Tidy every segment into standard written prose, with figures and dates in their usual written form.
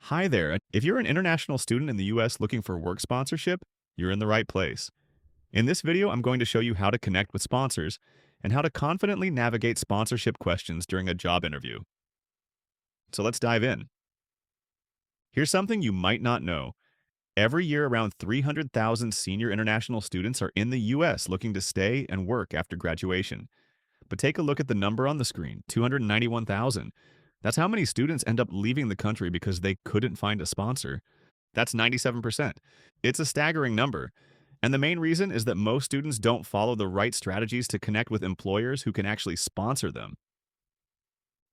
Hi there. If you're an international student in the US looking for work sponsorship, you're in the right place. In this video, I'm going to show you how to connect with sponsors and how to confidently navigate sponsorship questions during a job interview. So let's dive in. Here's something you might not know. Every year, around 300,000 senior international students are in the US looking to stay and work after graduation. But take a look at the number on the screen, 291,000. That's how many students end up leaving the country because they couldn't find a sponsor. That's 97%. It's a staggering number. And the main reason is that most students don't follow the right strategies to connect with employers who can actually sponsor them.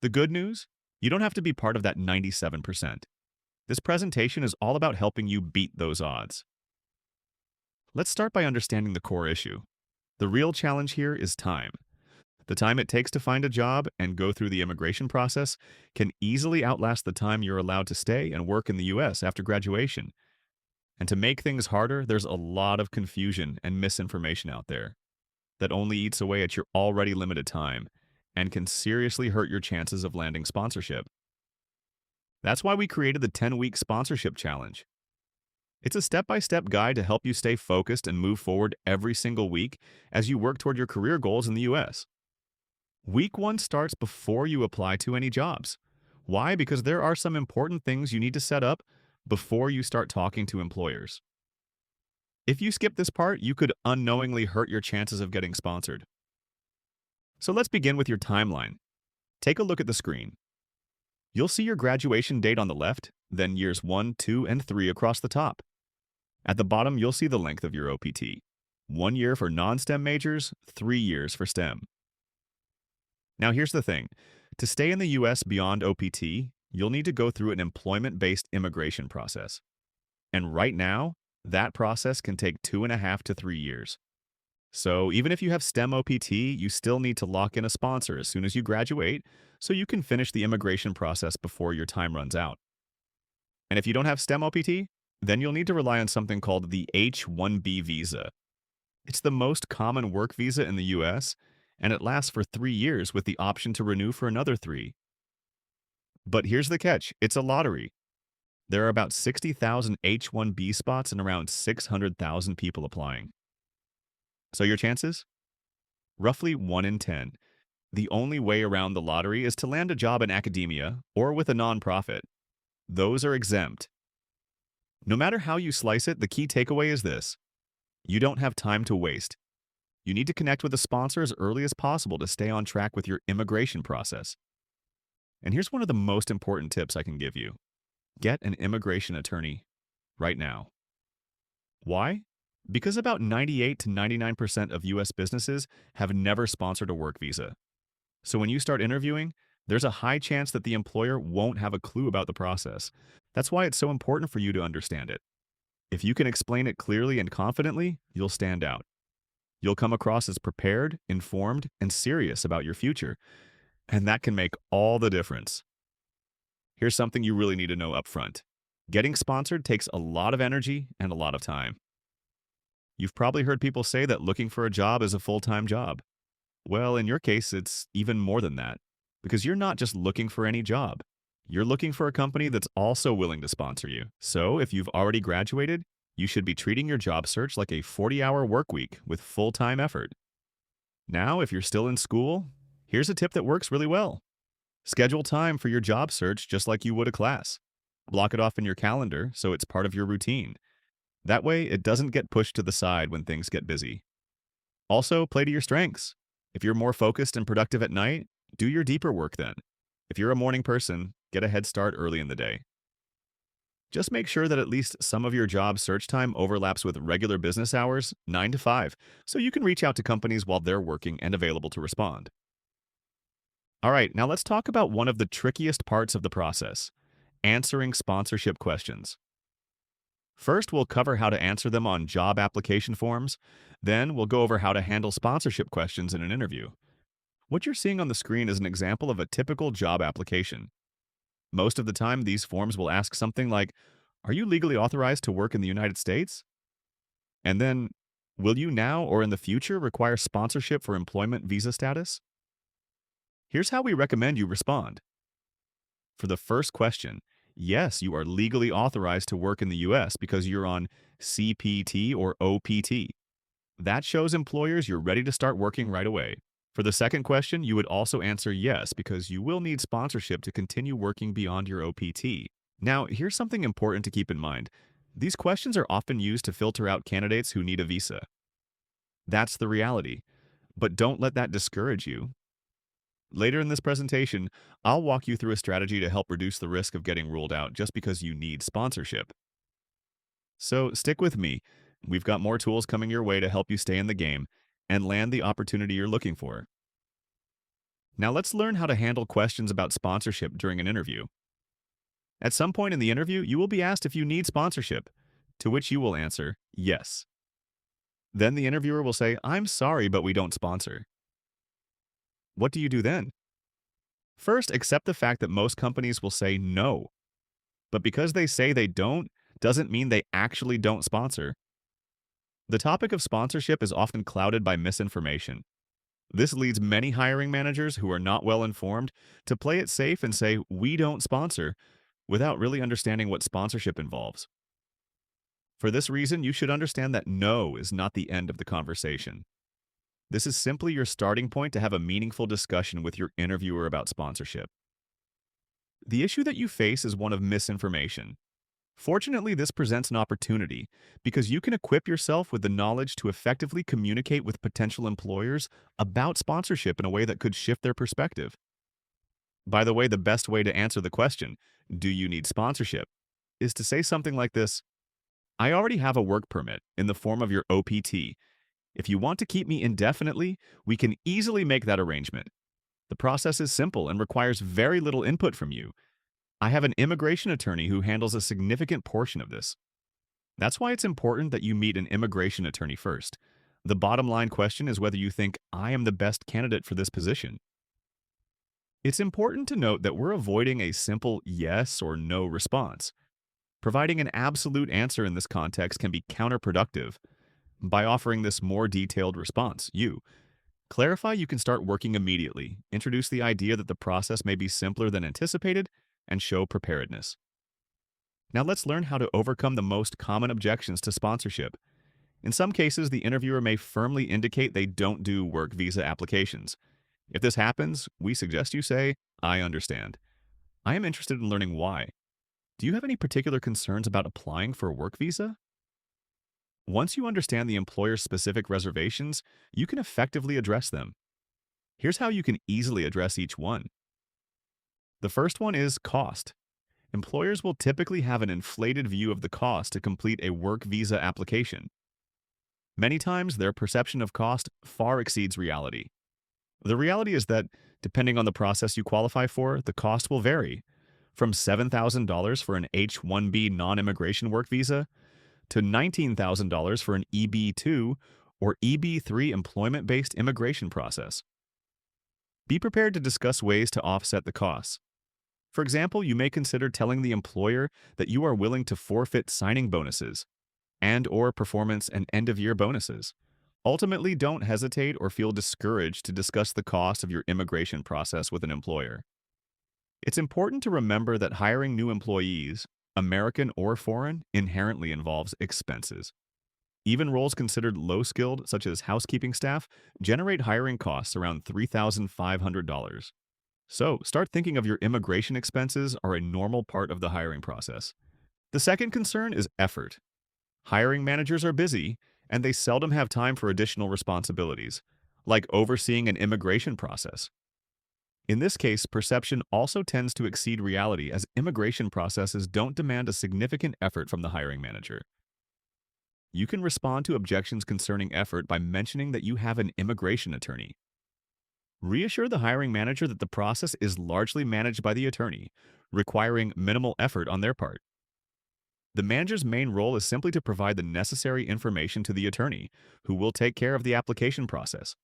The good news? You don't have to be part of that 97%. This presentation is all about helping you beat those odds. Let's start by understanding the core issue. The real challenge here is time. The time it takes to find a job and go through the immigration process can easily outlast the time you're allowed to stay and work in the US after graduation. And to make things harder, there's a lot of confusion and misinformation out there that only eats away at your already limited time and can seriously hurt your chances of landing sponsorship. That's why we created the 10-week sponsorship challenge. It's a step-by-step guide to help you stay focused and move forward every single week as you work toward your career goals in the US. Week 1 starts before you apply to any jobs. Why? Because there are some important things you need to set up before you start talking to employers. If you skip this part, you could unknowingly hurt your chances of getting sponsored. So let's begin with your timeline. Take a look at the screen. You'll see your graduation date on the left, then years 1, 2, and 3 across the top. At the bottom, you'll see the length of your OPT. 1 year for non-STEM majors, 3 years for STEM. Now here's the thing. To stay in the US beyond OPT, you'll need to go through an employment-based immigration process. And right now, that process can take 2.5 to 3 years. So even if you have STEM OPT, you still need to lock in a sponsor as soon as you graduate so you can finish the immigration process before your time runs out. And if you don't have STEM OPT, then you'll need to rely on something called the H-1B visa. It's the most common work visa in the US, and it lasts for 3 years with the option to renew for another 3. But here's the catch, it's a lottery. There are about 60,000 H-1B spots and around 600,000 people applying. So your chances? Roughly 1 in 10. The only way around the lottery is to land a job in academia or with a nonprofit. Those are exempt. No matter how you slice it, the key takeaway is this. You don't have time to waste. You need to connect with a sponsor as early as possible to stay on track with your immigration process. And here's one of the most important tips I can give you. Get an immigration attorney right now. Why? Because about 98 to 99% of US businesses have never sponsored a work visa. So when you start interviewing, there's a high chance that the employer won't have a clue about the process. That's why it's so important for you to understand it. If you can explain it clearly and confidently, you'll stand out. You'll come across as prepared, informed, and serious about your future. And that can make all the difference. Here's something you really need to know up front. Getting sponsored takes a lot of energy and a lot of time. You've probably heard people say that looking for a job is a full-time job. Well, in your case, it's even more than that, because you're not just looking for any job. You're looking for a company that's also willing to sponsor you. So if you've already graduated, you should be treating your job search like a 40-hour work week with full-time effort. Now, if you're still in school, here's a tip that works really well. Schedule time for your job search just like you would a class. Block it off in your calendar so it's part of your routine. That way, it doesn't get pushed to the side when things get busy. Also, play to your strengths. If you're more focused and productive at night, do your deeper work then. If you're a morning person, get a head start early in the day. Just make sure that at least some of your job search time overlaps with regular business hours, 9 to 5, so you can reach out to companies while they're working and available to respond. All right, now let's talk about one of the trickiest parts of the process, answering sponsorship questions. First, we'll cover how to answer them on job application forms. Then, we'll go over how to handle sponsorship questions in an interview. What you're seeing on the screen is an example of a typical job application. Most of the time, these forms will ask something like, "Are you legally authorized to work in the United States?" And then, "Will you now or in the future require sponsorship for employment visa status?" Here's how we recommend you respond. For the first question, Yes, you are legally authorized to work in the US because you're on CPT or OPT. That shows employers you're ready to start working right away. For the second question, you would also answer yes because you will need sponsorship to continue working beyond your OPT. Now, here's something important to keep in mind. These questions are often used to filter out candidates who need a visa. That's the reality. But don't let that discourage you. Later in this presentation, I'll walk you through a strategy to help reduce the risk of getting ruled out just because you need sponsorship. So stick with me. We've got more tools coming your way to help you stay in the game and land the opportunity you're looking for. Now let's learn how to handle questions about sponsorship during an interview. At some point in the interview, you will be asked if you need sponsorship, to which you will answer yes. Then the interviewer will say, "I'm sorry, but we don't sponsor." What do you do then? First, accept the fact that most companies will say no. But because they say they don't, doesn't mean they actually don't sponsor. The topic of sponsorship is often clouded by misinformation. This leads many hiring managers who are not well informed to play it safe and say, "We don't sponsor," without really understanding what sponsorship involves. For this reason, you should understand that no is not the end of the conversation. This is simply your starting point to have a meaningful discussion with your interviewer about sponsorship. The issue that you face is one of misinformation. Fortunately, this presents an opportunity because you can equip yourself with the knowledge to effectively communicate with potential employers about sponsorship in a way that could shift their perspective. By the way, the best way to answer the question, "Do you need sponsorship?" is to say something like this: "I already have a work permit in the form of your OPT. If you want to keep me indefinitely, we can easily make that arrangement. The process is simple and requires very little input from you. I have an immigration attorney who handles a significant portion of this." That's why it's important that you meet an immigration attorney first. The bottom line question is whether you think I am the best candidate for this position. It's important to note that we're avoiding a simple yes or no response. Providing an absolute answer in this context can be counterproductive. By offering this more detailed response, you clarify you can start working immediately, introduce the idea that the process may be simpler than anticipated, and show preparedness. Now let's learn how to overcome the most common objections to sponsorship. In some cases, the interviewer may firmly indicate they don't do work visa applications. If this happens, we suggest you say, "I understand. I am interested in learning why. Do you have any particular concerns about applying for a work visa?" Once you understand the employer's specific reservations, you can effectively address them. Here's how you can easily address each one. The first one is cost. Employers will typically have an inflated view of the cost to complete a work visa application. Many times, their perception of cost far exceeds reality. The reality is that, depending on the process you qualify for, the cost will vary, from $7,000 for an H-1B non-immigration work visa to $19,000 for an EB-2 or EB-3 employment-based immigration process. Be prepared to discuss ways to offset the costs. For example, you may consider telling the employer that you are willing to forfeit signing bonuses and/or performance and end-of-year bonuses. Ultimately, don't hesitate or feel discouraged to discuss the cost of your immigration process with an employer. It's important to remember that hiring new employees, American or foreign, inherently involves expenses. Even roles considered low-skilled, such as housekeeping staff, generate hiring costs around $3,500. So, start thinking of your immigration expenses are a normal part of the hiring process. The second concern is effort. Hiring managers are busy, and they seldom have time for additional responsibilities, like overseeing an immigration process. In this case, perception also tends to exceed reality as immigration processes don't demand a significant effort from the hiring manager. You can respond to objections concerning effort by mentioning that you have an immigration attorney. Reassure the hiring manager that the process is largely managed by the attorney, requiring minimal effort on their part. The manager's main role is simply to provide the necessary information to the attorney, who will take care of the application process.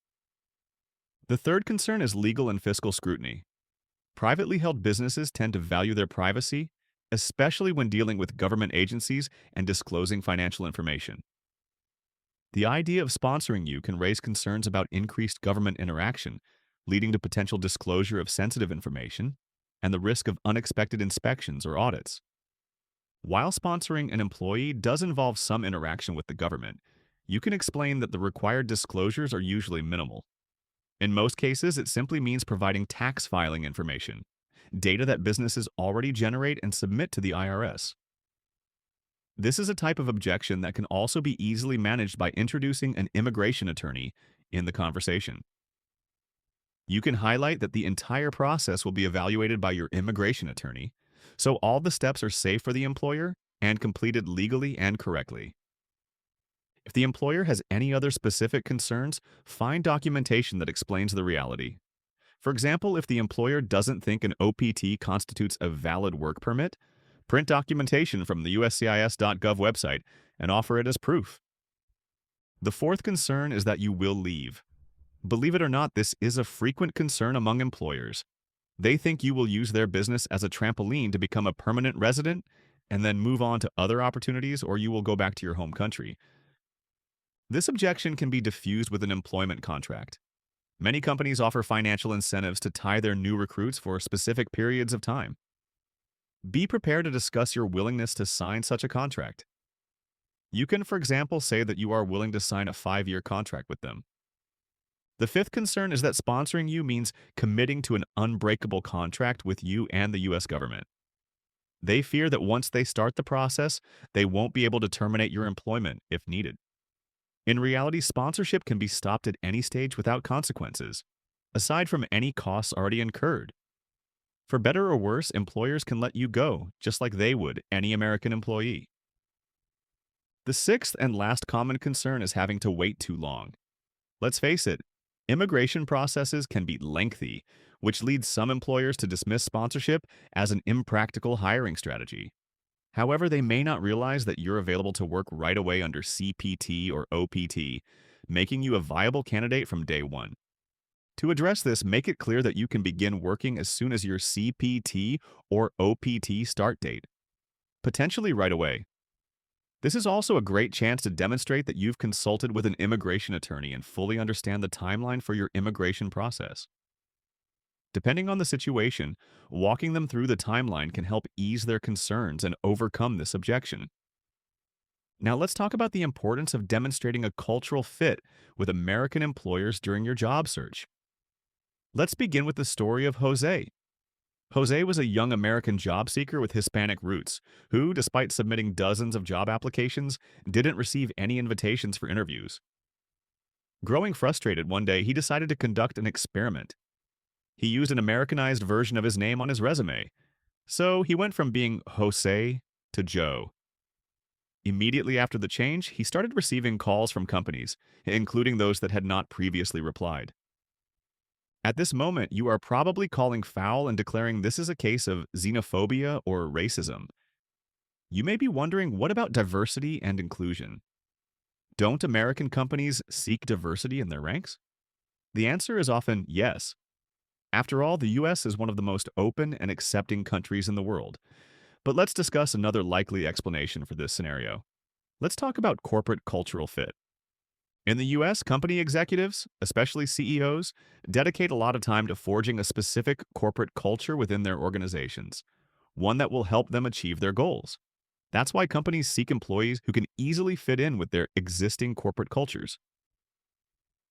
The third concern is legal and fiscal scrutiny. Privately held businesses tend to value their privacy, especially when dealing with government agencies and disclosing financial information. The idea of sponsoring you can raise concerns about increased government interaction, leading to potential disclosure of sensitive information, and the risk of unexpected inspections or audits. While sponsoring an employee does involve some interaction with the government, you can explain that the required disclosures are usually minimal. In most cases, it simply means providing tax filing information, data that businesses already generate and submit to the IRS. This is a type of objection that can also be easily managed by introducing an immigration attorney in the conversation. You can highlight that the entire process will be evaluated by your immigration attorney, so all the steps are safe for the employer and completed legally and correctly. If the employer has any other specific concerns, find documentation that explains the reality. For example, if the employer doesn't think an OPT constitutes a valid work permit, print documentation from the uscis.gov website and offer it as proof. The fourth concern is that you will leave. Believe it or not, this is a frequent concern among employers. They think you will use their business as a trampoline to become a permanent resident and then move on to other opportunities, or you will go back to your home country. This objection can be diffused with an employment contract. Many companies offer financial incentives to tie their new recruits for specific periods of time. Be prepared to discuss your willingness to sign such a contract. You can, for example, say that you are willing to sign a 5-year contract with them. The fifth concern is that sponsoring you means committing to an unbreakable contract with you and the U.S. government. They fear that once they start the process, they won't be able to terminate your employment if needed. In reality, sponsorship can be stopped at any stage without consequences, aside from any costs already incurred. For better or worse, employers can let you go, just like they would any American employee. The sixth and last common concern is having to wait too long. Let's face it, immigration processes can be lengthy, which leads some employers to dismiss sponsorship as an impractical hiring strategy. However, they may not realize that you're available to work right away under CPT or OPT, making you a viable candidate from day one. To address this, make it clear that you can begin working as soon as your CPT or OPT start date, potentially right away. This is also a great chance to demonstrate that you've consulted with an immigration attorney and fully understand the timeline for your immigration process. Depending on the situation, walking them through the timeline can help ease their concerns and overcome this objection. Now let's talk about the importance of demonstrating a cultural fit with American employers during your job search. Let's begin with the story of Jose. Jose was a young American job seeker with Hispanic roots who, despite submitting dozens of job applications, didn't receive any invitations for interviews. Growing frustrated one day, he decided to conduct an experiment. He used an Americanized version of his name on his resume, so he went from being Jose to Joe. Immediately after the change, he started receiving calls from companies, including those that had not previously replied. At this moment, you are probably calling foul and declaring this is a case of xenophobia or racism. You may be wondering, what about diversity and inclusion? Don't American companies seek diversity in their ranks? The answer is often yes. After all, the U.S. is one of the most open and accepting countries in the world. But let's discuss another likely explanation for this scenario. Let's talk about corporate cultural fit. In the US, company executives, especially CEOs, dedicate a lot of time to forging a specific corporate culture within their organizations, one that will help them achieve their goals. That's why companies seek employees who can easily fit in with their existing corporate cultures.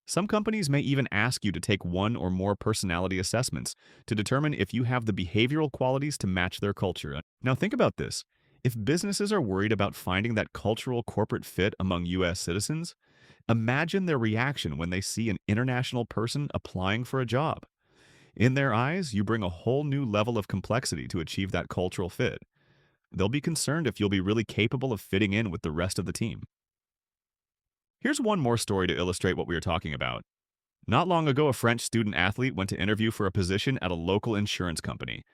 Some companies may even ask you to take one or more personality assessments to determine if you have the behavioral qualities to match their culture. Now think about this. If businesses are worried about finding that cultural corporate fit among US citizens, imagine their reaction when they see an international person applying for a job. In their eyes, you bring a whole new level of complexity to achieve that cultural fit. They'll be concerned if you'll be really capable of fitting in with the rest of the team. Here's one more story to illustrate what we are talking about. Not long ago, a French student athlete went to interview for a position at a local insurance company.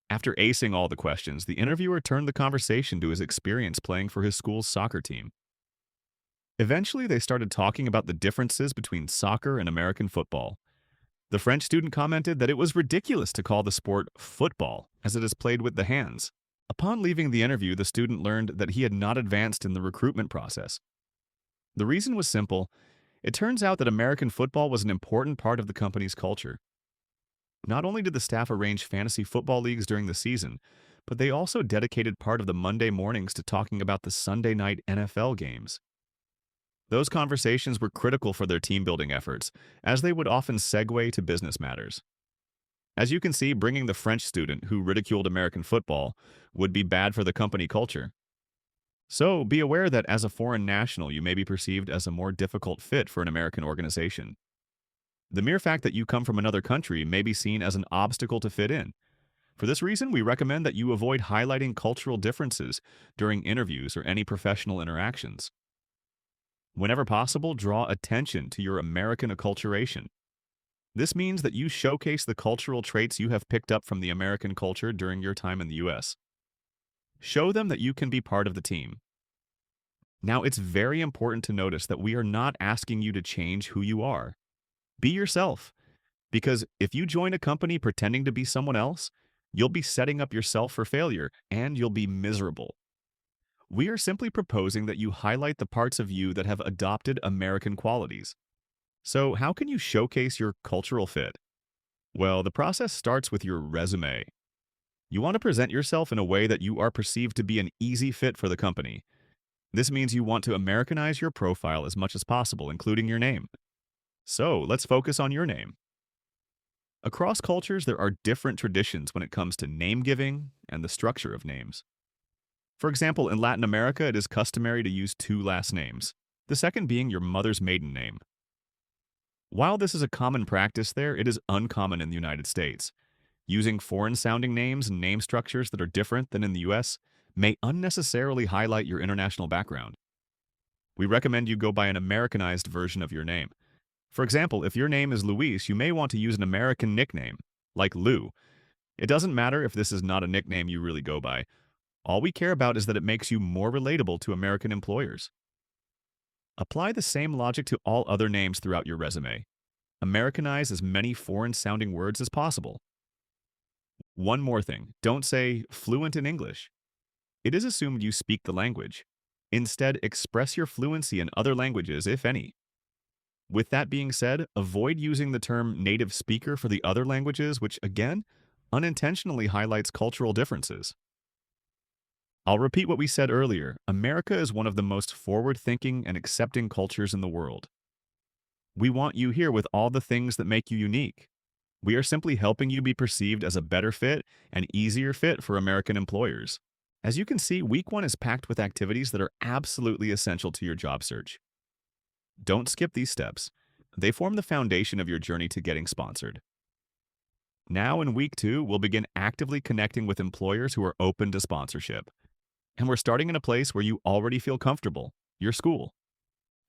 After acing all the questions, the interviewer turned the conversation to his experience playing for his school's soccer team. Eventually, they started talking about the differences between soccer and American football. The French student commented that it was ridiculous to call the sport football, as it is played with the hands. Upon leaving the interview, the student learned that he had not advanced in the recruitment process. The reason was simple. It turns out that American football was an important part of the company's culture. Not only did the staff arrange fantasy football leagues during the season, but they also dedicated part of the Monday mornings to talking about the Sunday night NFL games. Those conversations were critical for their team building efforts, as they would often segue to business matters. As you can see, bringing the French student who ridiculed American football would be bad for the company culture. So be aware that as a foreign national, you may be perceived as a more difficult fit for an American organization. The mere fact that you come from another country may be seen as an obstacle to fit in. For this reason, we recommend that you avoid highlighting cultural differences during interviews or any professional interactions. Whenever possible, draw attention to your American acculturation. This means that you showcase the cultural traits you have picked up from the American culture during your time in the US. Show them that you can be part of the team. Now, it's very important to notice that we are not asking you to change who you are. Be yourself, because if you join a company pretending to be someone else, you'll be setting up yourself for failure and you'll be miserable. We are simply proposing that you highlight the parts of you that have adopted American qualities. So, how can you showcase your cultural fit? Well, the process starts with your resume. You want to present yourself in a way that you are perceived to be an easy fit for the company. This means you want to Americanize your profile as much as possible, including your name. So, let's focus on your name. Across cultures, there are different traditions when it comes to name giving and the structure of names. For example, in Latin America, it is customary to use two last names, the second being your mother's maiden name. While this is a common practice there, it is uncommon in the United States. Using foreign-sounding names and name structures that are different than in the US may unnecessarily highlight your international background. We recommend you go by an Americanized version of your name. For example, if your name is Luis, you may want to use an American nickname, like Lou. It doesn't matter if this is not a nickname you really go by. All we care about is that it makes you more relatable to American employers. Apply the same logic to all other names throughout your resume. Americanize as many foreign-sounding words as possible. One more thing, don't say fluent in English. It is assumed you speak the language. Instead, express your fluency in other languages, if any. With that being said, avoid using the term native speaker for the other languages, which, again, unintentionally highlights cultural differences. I'll repeat what we said earlier. America is one of the most forward-thinking and accepting cultures in the world. We want you here with all the things that make you unique. We are simply helping you be perceived as a better fit and easier fit for American employers. As you can see, week 1 is packed with activities that are absolutely essential to your job search. Don't skip these steps. They form the foundation of your journey to getting sponsored. Now in week 2, we'll begin actively connecting with employers who are open to sponsorship. And we're starting in a place where you already feel comfortable, your school.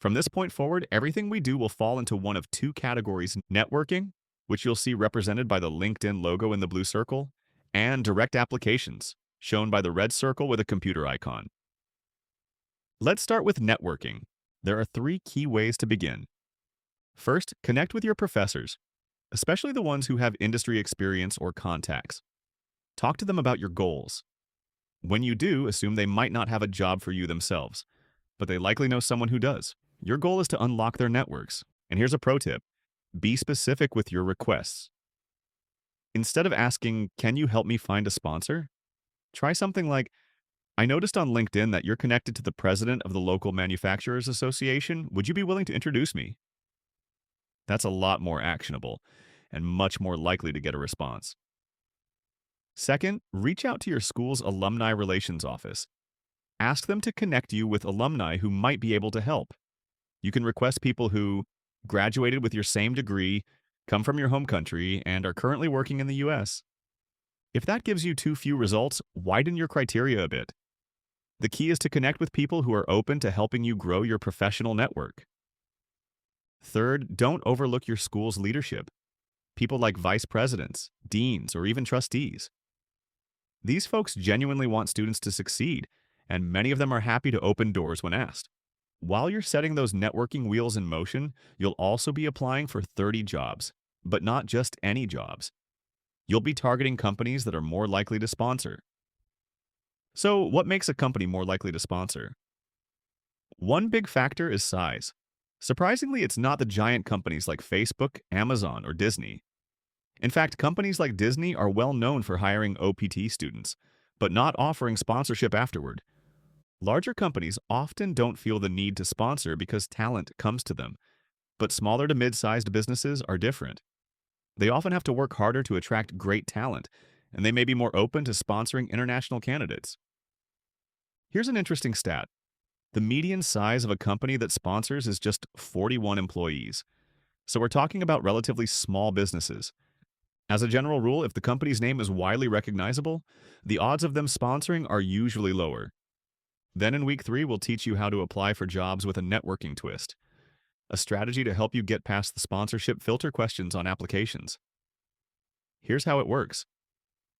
From this point forward, everything we do will fall into one of 2 categories: networking, which you'll see represented by the LinkedIn logo in the blue circle, and direct applications, shown by the red circle with a computer icon. Let's start with networking. There are 3 key ways to begin. First, connect with your professors, especially the ones who have industry experience or contacts. Talk to them about your goals. When you do, assume they might not have a job for you themselves, but they likely know someone who does. Your goal is to unlock their networks. And here's a pro tip: be specific with your requests. Instead of asking, "Can you help me find a sponsor?" try something like, "I noticed on LinkedIn that you're connected to the president of the local manufacturers association. Would you be willing to introduce me?" That's a lot more actionable and much more likely to get a response. Second, reach out to your school's alumni relations office. Ask them to connect you with alumni who might be able to help. You can request people who graduated with your same degree, come from your home country, and are currently working in the US. If that gives you too few results, widen your criteria a bit. The key is to connect with people who are open to helping you grow your professional network. Third, don't overlook your school's leadership. People like vice presidents, deans, or even trustees. These folks genuinely want students to succeed, and many of them are happy to open doors when asked. While you're setting those networking wheels in motion, you'll also be applying for 30 jobs, but not just any jobs. You'll be targeting companies that are more likely to sponsor. So, what makes a company more likely to sponsor? One big factor is size. Surprisingly, it's not the giant companies like Facebook, Amazon, or Disney. In fact, companies like Disney are well known for hiring OPT students, but not offering sponsorship afterward. Larger companies often don't feel the need to sponsor because talent comes to them, but smaller to mid-sized businesses are different. They often have to work harder to attract great talent, and they may be more open to sponsoring international candidates. Here's an interesting stat. The median size of a company that sponsors is just 41 employees. So we're talking about relatively small businesses. As a general rule, if the company's name is widely recognizable, the odds of them sponsoring are usually lower. Then in week 3, we'll teach you how to apply for jobs with a networking twist, a strategy to help you get past the sponsorship filter questions on applications. Here's how it works.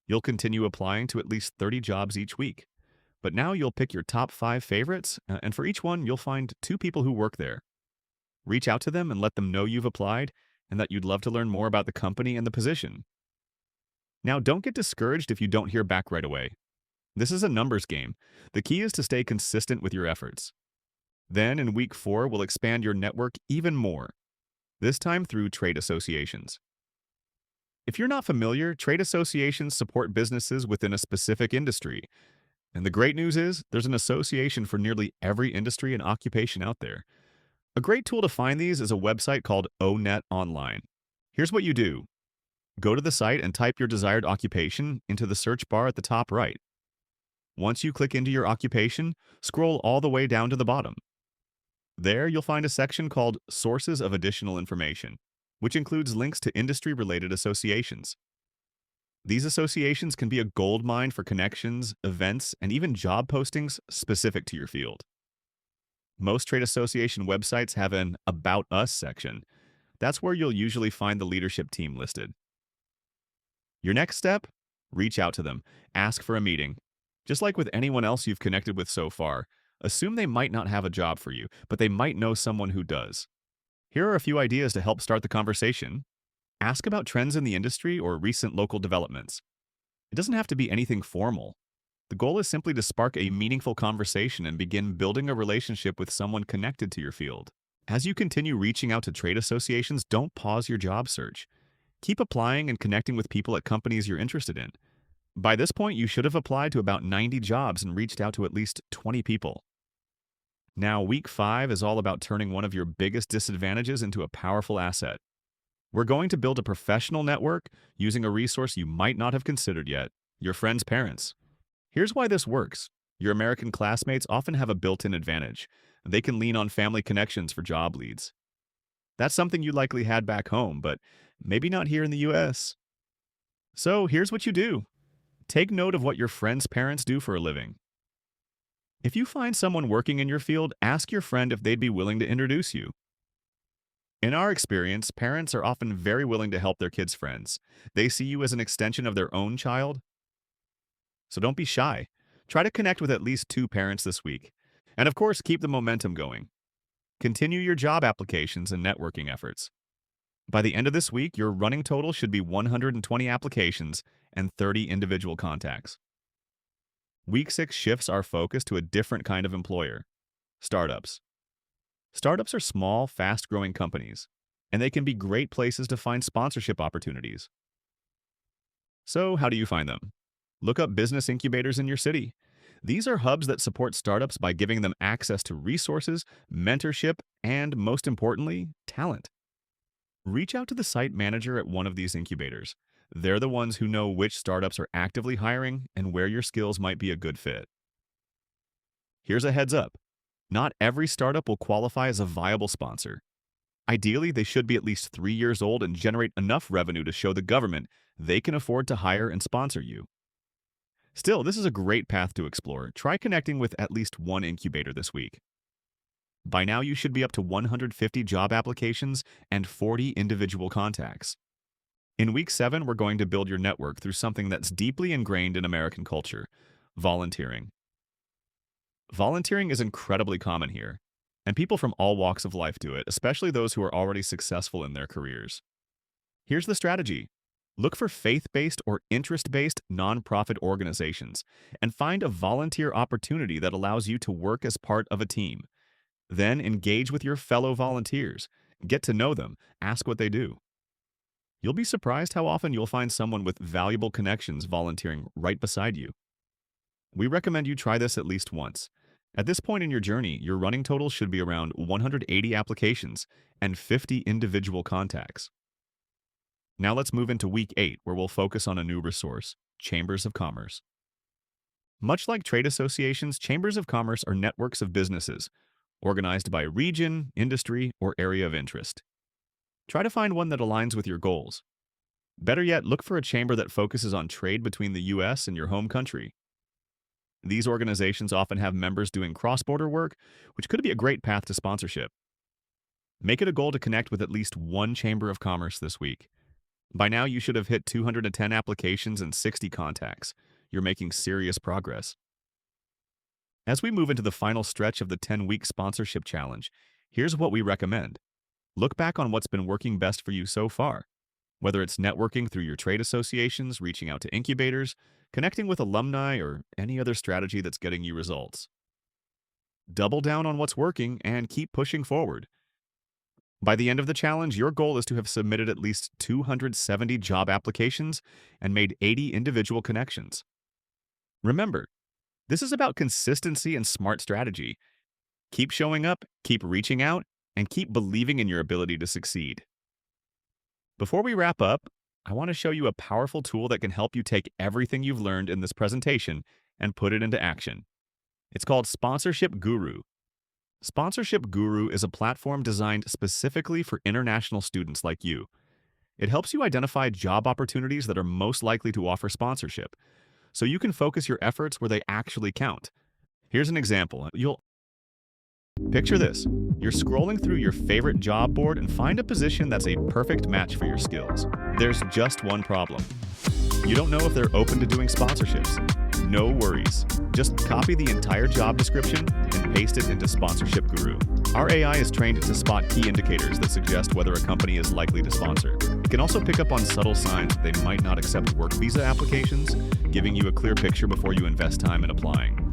You'll continue applying to at least 30 jobs each week. But now you'll pick your top 5 favorites, and for each one, you'll find 2 people who work there. Reach out to them and let them know you've applied and that you'd love to learn more about the company and the position. Now, don't get discouraged if you don't hear back right away. This is a numbers game. The key is to stay consistent with your efforts. Then, in week 4, we'll expand your network even more, this time through trade associations. If you're not familiar, trade associations support businesses within a specific industry. And the great news is, there's an association for nearly every industry and occupation out there. A great tool to find these is a website called ONET Online. Here's what you do. Go to the site and type your desired occupation into the search bar at the top right. Once you click into your occupation, scroll all the way down to the bottom. There, you'll find a section called Sources of Additional Information, which includes links to industry-related associations. These associations can be a goldmine for connections, events, and even job postings specific to your field. Most trade association websites have an About Us section. That's where you'll usually find the leadership team listed. Your next step? Reach out to them. Ask for a meeting. Just like with anyone else you've connected with so far, assume they might not have a job for you, but they might know someone who does. Here are a few ideas to help start the conversation. Ask about trends in the industry or recent local developments. It doesn't have to be anything formal. The goal is simply to spark a meaningful conversation and begin building a relationship with someone connected to your field. As you continue reaching out to trade associations, don't pause your job search. Keep applying and connecting with people at companies you're interested in. By this point, you should have applied to about 90 jobs and reached out to at least 20 people. Now, week 5 is all about turning one of your biggest disadvantages into a powerful asset. We're going to build a professional network using a resource you might not have considered yet, your friends' parents. Here's why this works. Your American classmates often have a built-in advantage. They can lean on family connections for job leads. That's something you likely had back home, but maybe not here in the US. So here's what you do. Take note of what your friends' parents do for a living. If you find someone working in your field, ask your friend if they'd be willing to introduce you. In our experience, parents are often very willing to help their kids' friends. They see you as an extension of their own child. So don't be shy. Try to connect with at least 2 parents this week. And of course, keep the momentum going. Continue your job applications and networking efforts. By the end of this week, your running total should be 120 applications and 30 individual contacts. Week 6 shifts our focus to a different kind of employer: startups. Startups are small, fast-growing companies, and they can be great places to find sponsorship opportunities. So, how do you find them? Look up business incubators in your city. These are hubs that support startups by giving them access to resources, mentorship, and, most importantly, talent. Reach out to the site manager at one of these incubators. They're the ones who know which startups are actively hiring and where your skills might be a good fit. Here's a heads up. Not every startup will qualify as a viable sponsor. Ideally, they should be at least 3 years old and generate enough revenue to show the government they can afford to hire and sponsor you. Still, this is a great path to explore. Try connecting with at least one incubator this week. By now, you should be up to 150 job applications and 40 individual contacts. In week 7, we're going to build your network through something that's deeply ingrained in American culture: volunteering. Volunteering is incredibly common here, and people from all walks of life do it, especially those who are already successful in their careers. Here's the strategy. Look for faith-based or interest-based nonprofit organizations and find a volunteer opportunity that allows you to work as part of a team. Then engage with your fellow volunteers. Get to know them. Ask what they do. You'll be surprised how often you'll find someone with valuable connections volunteering right beside you. We recommend you try this at least once. At this point in your journey, your running total should be around 180 applications and 50 individual contacts. Now let's move into week 8, where we'll focus on a new resource, chambers of commerce. Much like trade associations, chambers of commerce are networks of businesses, organized by region, industry, or area of interest. Try to find one that aligns with your goals. Better yet, look for a chamber that focuses on trade between the US and your home country. These organizations often have members doing cross-border work, which could be a great path to sponsorship. Make it a goal to connect with at least one chamber of commerce this week. By now, you should have hit 210 applications and 60 contacts. You're making serious progress. As we move into the final stretch of the 10-week sponsorship challenge, here's what we recommend. Look back on what's been working best for you so far. Whether it's networking through your trade associations, reaching out to incubators, connecting with alumni, or any other strategy that's getting you results. Double down on what's working and keep pushing forward. By the end of the challenge, your goal is to have submitted at least 270 job applications and made 80 individual connections. Remember, this is about consistency and smart strategy. Keep showing up, keep reaching out, and keep believing in your ability to succeed. Before we wrap up, I want to show you a powerful tool that can help you take everything you've learned in this presentation and put it into action. It's called Sponsorship Guru. Sponsorship Guru is a platform designed specifically for international students like you. It helps you identify job opportunities that are most likely to offer sponsorship, so you can focus your efforts where they actually count. Here's an example. You'll picture this. You're scrolling through your favorite job board and find a position that's a perfect match for your skills. There's just one problem. You don't know if they're open to doing sponsorships. No worries. Just copy the entire job description and paste it into Sponsorship Guru. Our AI is trained to spot key indicators that suggest whether a company is likely to sponsor. It can also pick up on subtle signs that they might not accept work visa applications, giving you a clear picture before you invest time in applying.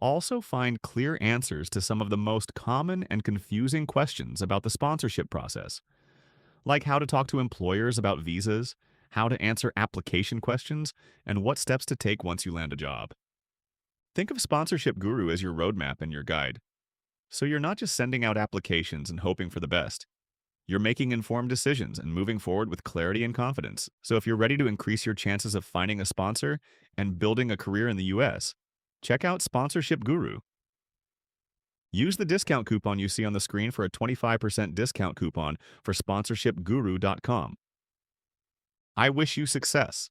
Also find clear answers to some of the most common and confusing questions about the sponsorship process, like how to talk to employers about visas, how to answer application questions, and what steps to take once you land a job. Think of Sponsorship Guru as your roadmap and your guide. So you're not just sending out applications and hoping for the best. You're making informed decisions and moving forward with clarity and confidence. So if you're ready to increase your chances of finding a sponsor and building a career in the US, check out Sponsorship Guru. Use the discount coupon you see on the screen for a 25% discount coupon for sponsorshipguru.com. I wish you success.